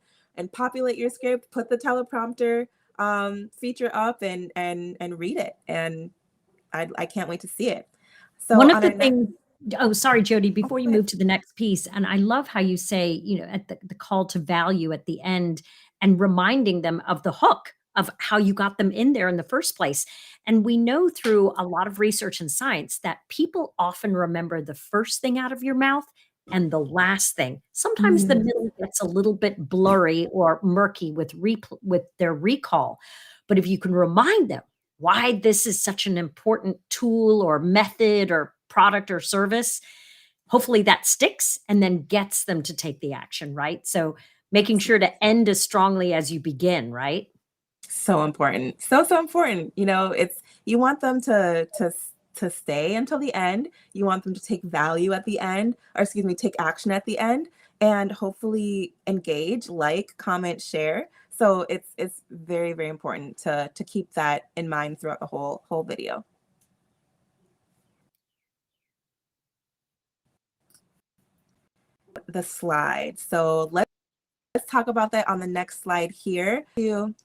S3: populate your script, put the teleprompter feature up and read it. And I can't wait to see it. So
S2: One of
S3: on
S2: the
S3: our next,
S2: things, oh, sorry, Jody, before you
S3: go ahead.
S2: move to the next piece, and I love how you say, at the call to value at the end and reminding them of the hook of how you got them in there in the first place. And we know through a lot of research and science that people often remember the first thing out of your mouth and the last thing. Sometimes the middle gets a little bit blurry or murky with their recall. But if you can remind them why this is such an important tool or method or product or service, hopefully that sticks and then gets them to take the action, right? So making sure to end as strongly as you begin, right?
S3: So important. So important. It's, you want them to stay until the end. You want them to take value at the end, or excuse me, take action at the end, and hopefully engage, like, comment, share. So it's very, very important to keep that in mind throughout the whole video. the slide. So let's talk about that on the next slide here.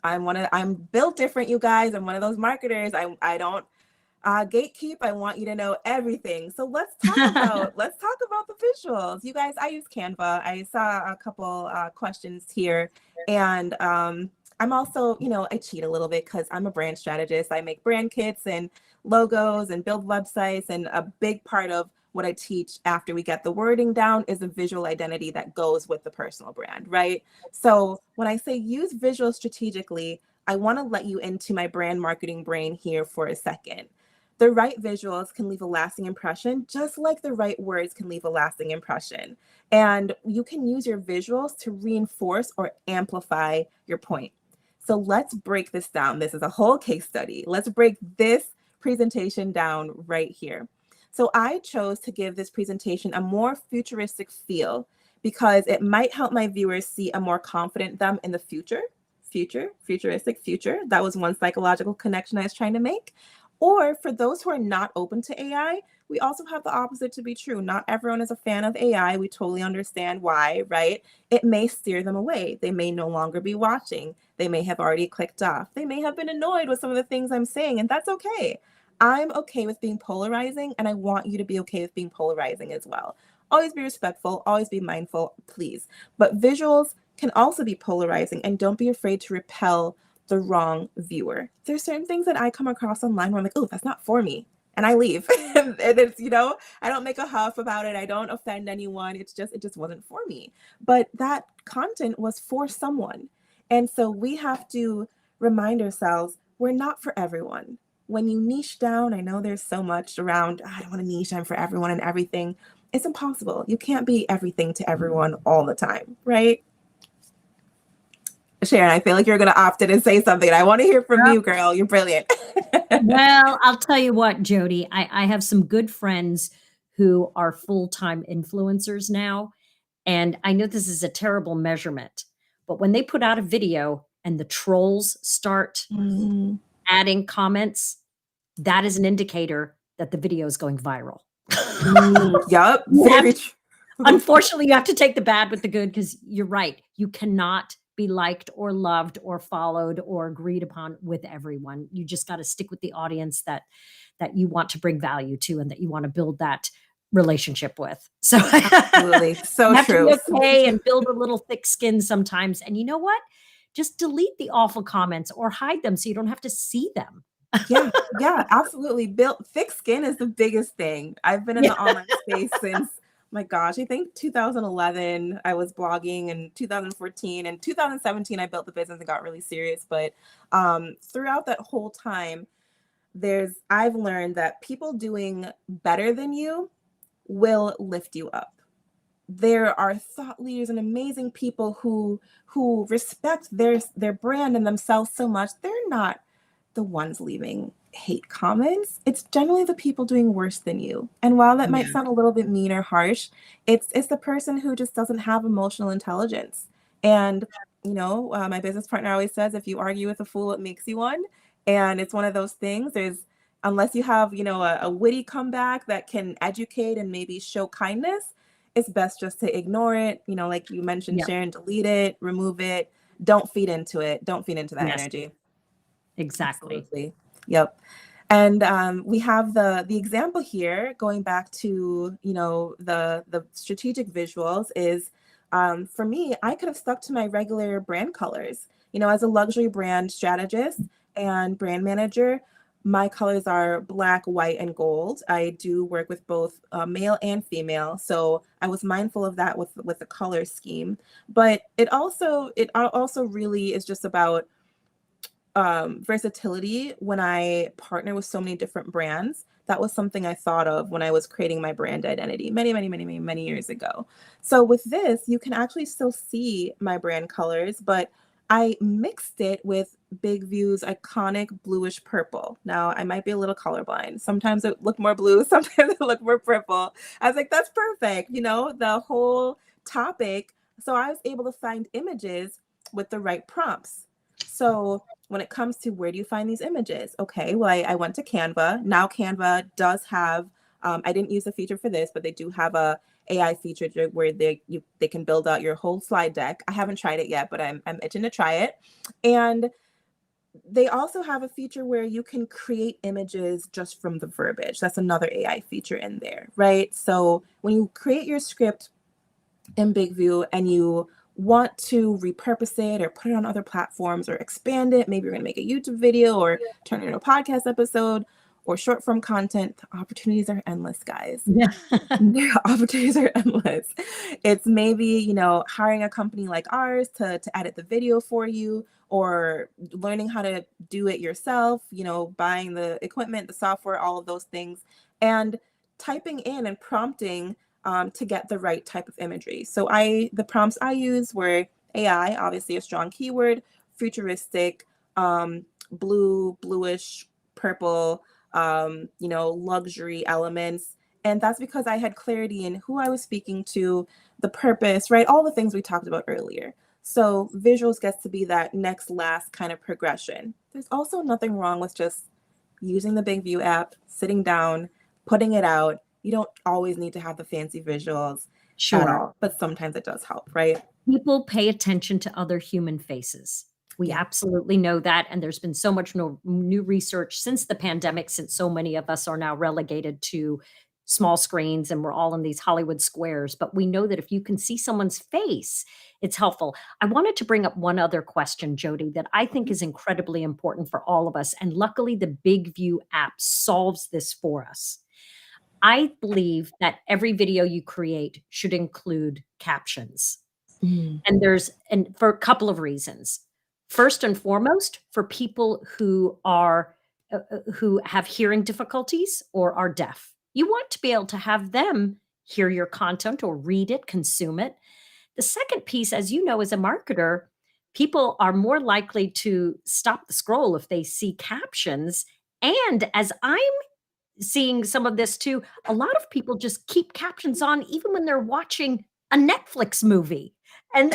S3: I'm built different, you guys. I'm one of those marketers. I don't gatekeep. I want you to know everything. So let's talk about the visuals. You guys, I use Canva. I saw a couple questions here, and I'm also, I cheat a little bit because I'm a brand strategist. I make brand kits and logos and build websites, and a big part of what I teach after we get the wording down is a visual identity that goes with the personal brand, right? So when I say use visuals strategically, I want to let you into my brand marketing brain here for a second. The right visuals can leave a lasting impression, just like the right words can leave a lasting impression. And you can use your visuals to reinforce or amplify your point. So let's break this down. This is a whole case study. Let's break this presentation down right here. So I chose to give this presentation a more futuristic feel because it might help my viewers see a more confident them in the futuristic future. That was one psychological connection I was trying to make. Or for those who are not open to AI, we also have the opposite to be true. Not everyone is a fan of AI. We totally understand why, right? It may steer them away. They may no longer be watching. They may have already clicked off. They may have been annoyed with some of the things I'm saying, and that's okay. I'm okay with being polarizing, and I want you to be okay with being polarizing as well. Always be respectful, always be mindful, please. But visuals can also be polarizing, and don't be afraid to repel the wrong viewer. There's certain things that I come across online where I'm like, oh, that's not for me. And I leave. And it's, I don't make a huff about it. I don't offend anyone. It just wasn't for me. But that content was for someone. And so we have to remind ourselves we're not for everyone. When you niche down, I know there's so much around, I don't want to niche, I'm for everyone and everything. It's impossible. You can't be everything to everyone all the time, right? Sharon, I feel like you're going to opt in and say something. I want to hear from you, girl. You're brilliant.
S2: Well, I'll tell you what, Jody, I have some good friends who are full-time influencers now. And I know this is a terrible measurement, but when they put out a video and the trolls start adding comments, that is an indicator that the video is going viral.
S3: Yep. Very true.
S2: Unfortunately, you have to take the bad with the good because you're right. You cannot be liked or loved or followed or agreed upon with everyone. You just got to stick with the audience that you want to bring value to and that you want to build that relationship with. So
S3: absolutely, so
S2: you have
S3: true.
S2: To be okay and build a little thick skin sometimes. And you know what? Just delete the awful comments or hide them so you don't have to see them.
S3: Yeah, absolutely. Build thick skin is the biggest thing. I've been in the online space since, my gosh, I think 2011 I was blogging, and 2014 and 2017 I built the business and got really serious. But throughout that whole time, I've learned that people doing better than you will lift you up. There are thought leaders and amazing people who respect their brand and themselves so much. They're not the ones leaving hate comments. It's generally the people doing worse than you. And while that might sound a little bit mean or harsh, it's the person who just doesn't have emotional intelligence. And my business partner always says, if you argue with a fool, it makes you one. And it's one of those things. Unless you have a witty comeback that can educate and maybe show kindness, it's best just to ignore it. Like you mentioned, Sharon, delete it, remove it. Don't feed into it. Don't feed into that energy.
S2: Exactly.
S3: Absolutely. Yep. And we have the example here, going back to the strategic visuals is, for me, I could have stuck to my regular brand colors. As a luxury brand strategist and brand manager, my colors are black, white, and gold. I do work with both male and female, so I was mindful of that with the color scheme. But it also really is just about versatility. When I partner with so many different brands, that was something I thought of when I was creating my brand identity many years ago. So with this, you can actually still see my brand colors, but I mixed it with Big View's iconic bluish purple. Now, I might be a little colorblind. Sometimes it look more blue, sometimes it look more purple. I was like, that's perfect, the whole topic. So I was able to find images with the right prompts. So when it comes to where do you find these images? Okay, well, I went to Canva. Now Canva does have I didn't use a feature for this, but they do have a AI feature where they can build out your whole slide deck. I haven't tried it yet, but I'm itching to try it. And they also have a feature where you can create images just from the verbiage. That's another AI feature in there, right? So when you create your script in Big View and you want to repurpose it or put it on other platforms or expand it, maybe you're going to make a YouTube video or turn it into a podcast episode or short form content, the opportunities are endless, guys.
S2: Yeah.
S3: Their opportunities are endless. It's maybe, you know, hiring a company like ours to edit the video for you, or learning how to do it yourself, you know, buying the equipment, the software, all of those things, and typing in and prompting to get the right type of imagery. So the prompts I used were AI, obviously a strong keyword, futuristic, bluish, purple, you know, luxury elements. And that's because I had clarity in who I was speaking to, the purpose, right? All the things we talked about earlier. So visuals gets to be that next last kind of progression. There's also nothing wrong with just using the Big View app, sitting down, putting it out. You don't always need to have the fancy visuals at
S2: Sure.
S3: all, but sometimes it does help, right?
S2: People pay attention to other human faces. We
S3: Yeah.
S2: absolutely know that, and there's been so much new research since the pandemic, since so many of us are now relegated to small screens and we're all in these Hollywood squares, but we know that if you can see someone's face, it's helpful. I wanted to bring up one other question, Jody, that I think is incredibly important for all of us, and luckily the Big View app solves this for us. I believe that every video you create should include captions.
S3: Mm.
S2: And for a couple of reasons. First and foremost, for people who have hearing difficulties or are deaf. You want to be able to have them hear your content or read it, consume it. The second piece, as you know, as a marketer, people are more likely to stop the scroll if they see captions. And as I'm seeing some of this too, a lot of people just keep captions on even when they're watching a Netflix movie. And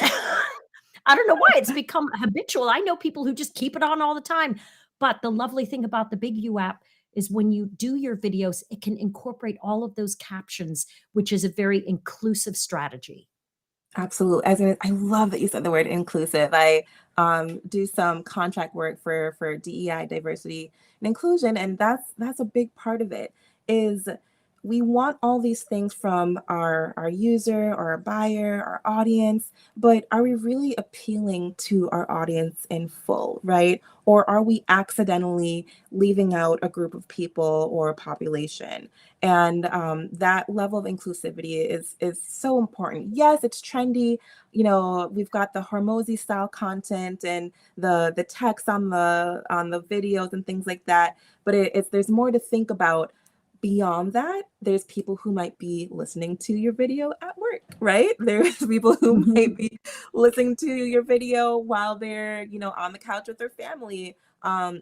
S2: I don't know why it's become habitual. I know people who just keep it on all the time. But the lovely thing about the Big U app is when you do your videos, it can incorporate all of those captions, which is a very inclusive strategy.
S3: Absolutely. I love that you said the word inclusive. I do some contract work for DEI, diversity and inclusion, and that's a big part of it. Is we want all these things from our user or our buyer, our audience, but are we really appealing to our audience in full, right? Or are we accidentally leaving out a group of people or a population? And that level of inclusivity is so important. Yes, it's trendy. You know, we've got the Hormozy style content and the text on the videos and things like that. But it's there's more to think about beyond that. There's people who might be listening to your video at work, right? There's people who
S2: Mhm.
S3: might be listening to your video while they're, you know, on the couch with their family.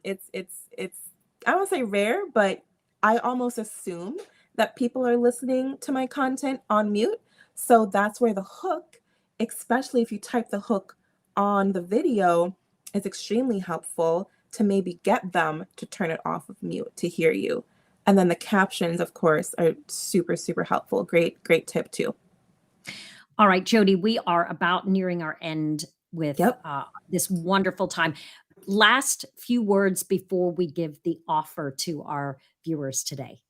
S3: It's I don't say rare, but I almost assume that people are listening to my content on mute. So that's where the hook, especially if you type the hook on the video, is extremely helpful to maybe get them to turn it off of mute to hear you. And then the captions, of course, are super, super helpful. Great tip too.
S2: All right, Jody, we are about nearing our end with
S3: Yep.
S2: this wonderful time. Last few words before we give the offer to our viewers today.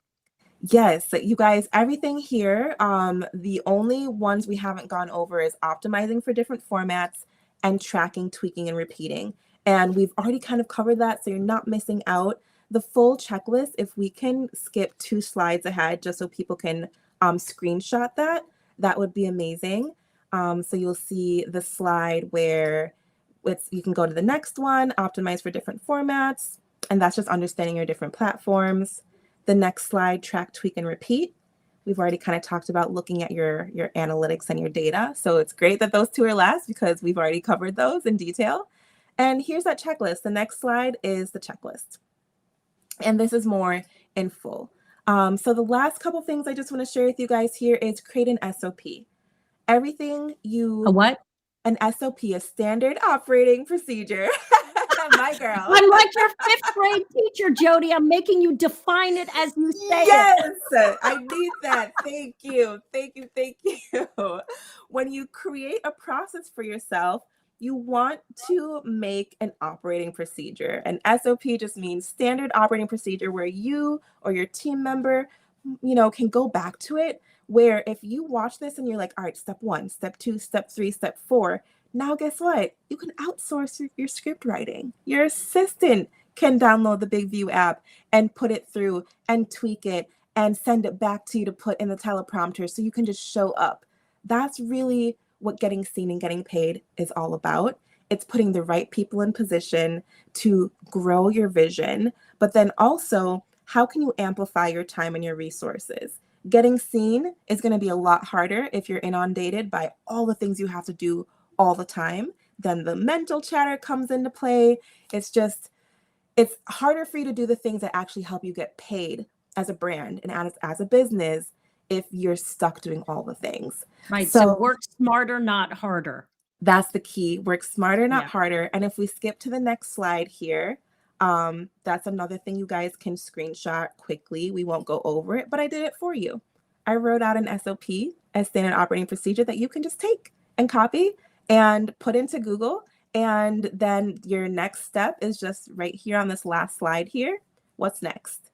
S3: Yes, so you guys, everything here, the only ones we haven't gone over is optimizing for different formats and tracking, tweaking, and repeating. And we've already kind of covered that, so you're not missing out. The full checklist, if we can skip 2 slides ahead just so people can screenshot that, that would be amazing. So you'll see the slide where you can go to the next one, optimize for different formats, and that's just understanding your different platforms. The next slide, track, tweak, and repeat. We've already kind of talked about looking at your analytics and your data. So it's great that those 2 are last because we've already covered those in detail. And here's that checklist. The next slide is the checklist. And this is more in full. So the last couple things I just want to share with you guys here is create an SOP. Everything
S2: A
S3: you
S2: what?
S3: An SOP, a standard operating procedure. my girl.
S2: I'm like your fifth grade teacher, Jody. I'm making you define it as you say it.
S3: Yes, I need that. Thank you. Thank you. Thank you. When you create a process for yourself, you want to make an operating procedure. An SOP just means standard operating procedure where you or your team member, can go back to it. Where if you watch this and you're like, all right, step 1, step 2, step 3, step 4, now guess what? You can outsource your script writing. Your assistant can download the Big View app and put it through and tweak it and send it back to you to put in the teleprompter so you can just show up. That's really what getting seen and getting paid is all about. It's putting the right people in position to grow your vision, but then also, how can you amplify your time and your resources? Getting seen is going to be a lot harder if you're inundated by all the things you have to do all the time. Then the mental chatter comes into play. It's harder for you to do the things that actually help you get paid as a brand and as a business if you're stuck doing all the things.
S2: Right. So work smarter, not harder.
S3: That's the key. Work smarter, not
S2: Yeah.
S3: harder. And if we skip to the next slide here, that's another thing you guys can screenshot quickly. We won't go over it, but I did it for you. I wrote out an SOP, a standard operating procedure that you can just take and copy and put into Google. And then your next step is just right here on this last slide here. What's next?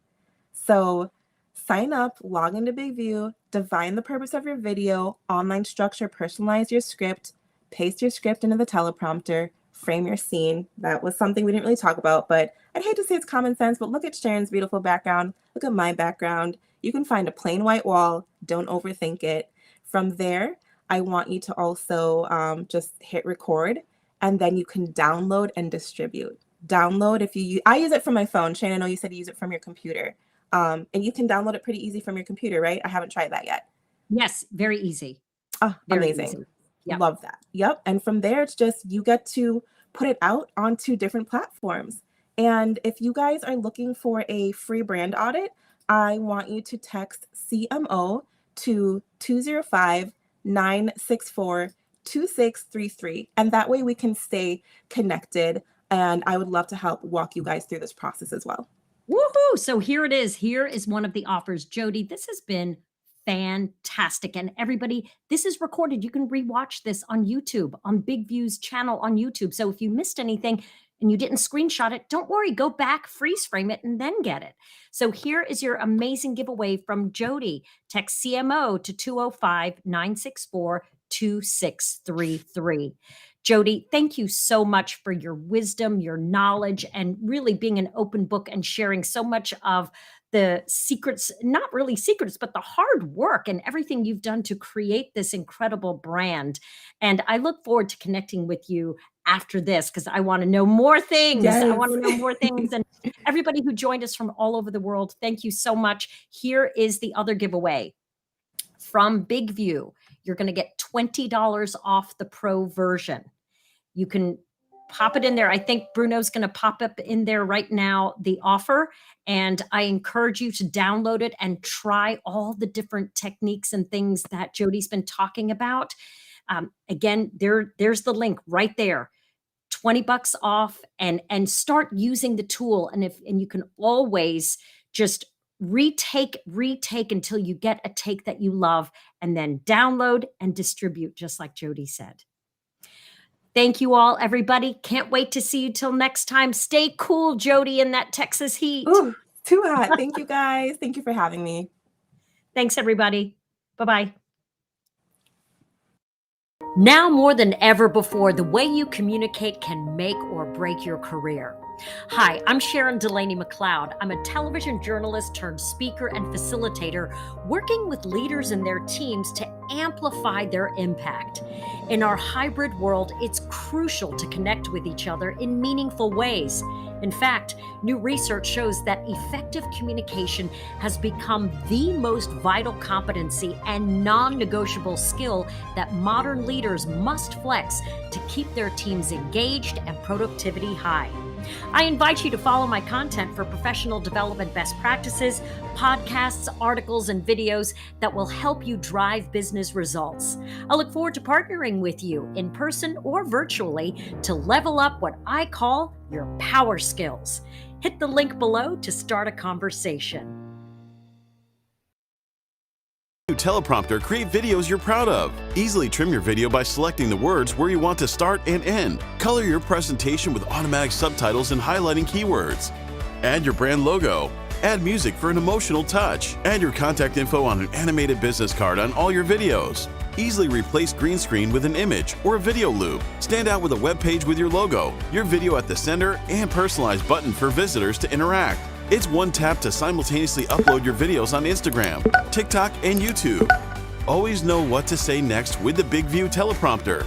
S3: So sign up, log into Big View, define the purpose of your video, online structure, personalize your script, paste your script into the teleprompter, frame your scene. That was something we didn't really talk about, but I'd hate to say it's common sense, but look at Sharon's beautiful background. Look at my background. You can find a plain white wall. Don't overthink it. From there, I want you to also just hit record, and then you can download and distribute. Download I use it from my phone. Shane, I know you said you use it from your computer. And you can download it pretty easy from your computer, right? I haven't tried that yet.
S2: Yes, very easy.
S3: Oh,
S2: Very
S3: amazing.
S2: easy. Yep.
S3: Love that. Yep. And from there, it's just you get to put it out onto different platforms. And if you guys are looking for a free brand audit, I want you to text CMO to 205-964-2633. And that way we can stay connected. And I would love to help walk you guys through this process as well.
S2: Woohoo! So here it is. Here is one of the offers. Jody, this has been fantastic. And everybody, this is recorded. You can rewatch this on YouTube, on Big View's channel on YouTube. So if you missed anything and you didn't screenshot it, don't worry, go back, freeze frame it, and then get it. So here is your amazing giveaway from Jody. Text CMO to 205-964-2633. Jody, thank you so much for your wisdom, your knowledge, and really being an open book and sharing so much of the secrets, not really secrets, but the hard work and everything you've done to create this incredible brand. And I look forward to connecting with you after this because I want to know more things.
S3: Yes.
S2: I want to know more things. And everybody who joined us from all over the world, thank you so much. Here is the other giveaway from Big View. You're going to get $20 off the pro version. You can pop it in there. I think Bruno's going to pop up in there right now, the offer. And I encourage you to download it and try all the different techniques and things that Jody's been talking about. Again, there's the link right there. $20 off and start using the tool. And you can always just retake until you get a take that you love, and then download and distribute, just like Jody said. Thank you all, everybody. Can't wait to see you till next time. Stay cool, Jody, in that Texas heat.
S3: Ooh, too hot. Thank you, guys. Thank you for having me.
S2: Thanks, everybody. Bye-bye. Now more than ever before, the way you communicate can make or break your career. Hi, I'm Sharon Delaney McLeod. I'm a television journalist turned speaker and facilitator, working with leaders and their teams to amplify their impact. In our hybrid world, it's crucial to connect with each other in meaningful ways. In fact, new research shows that effective communication has become the most vital competency and non-negotiable skill that modern leaders must flex to keep their teams engaged and productivity high. I invite you to follow my content for professional development best practices, podcasts, articles, and videos that will help you drive business results. I look forward to partnering with you in person or virtually to level up what I call your power skills. Hit the link below to start a conversation.
S1: Teleprompter, create videos you're proud of. Easily trim your video by selecting the words where you want to start and end. Color your presentation with automatic subtitles and highlighting keywords. Add your brand logo. Add music for an emotional touch. Add your contact info on an animated business card on all your videos. Easily replace green screen with an image or a video loop. Stand out with a web page with your logo, your video at the center, and personalized button for visitors to interact. It's one tap to simultaneously upload your videos on Instagram, TikTok, and YouTube. Always know what to say next with the Big View teleprompter.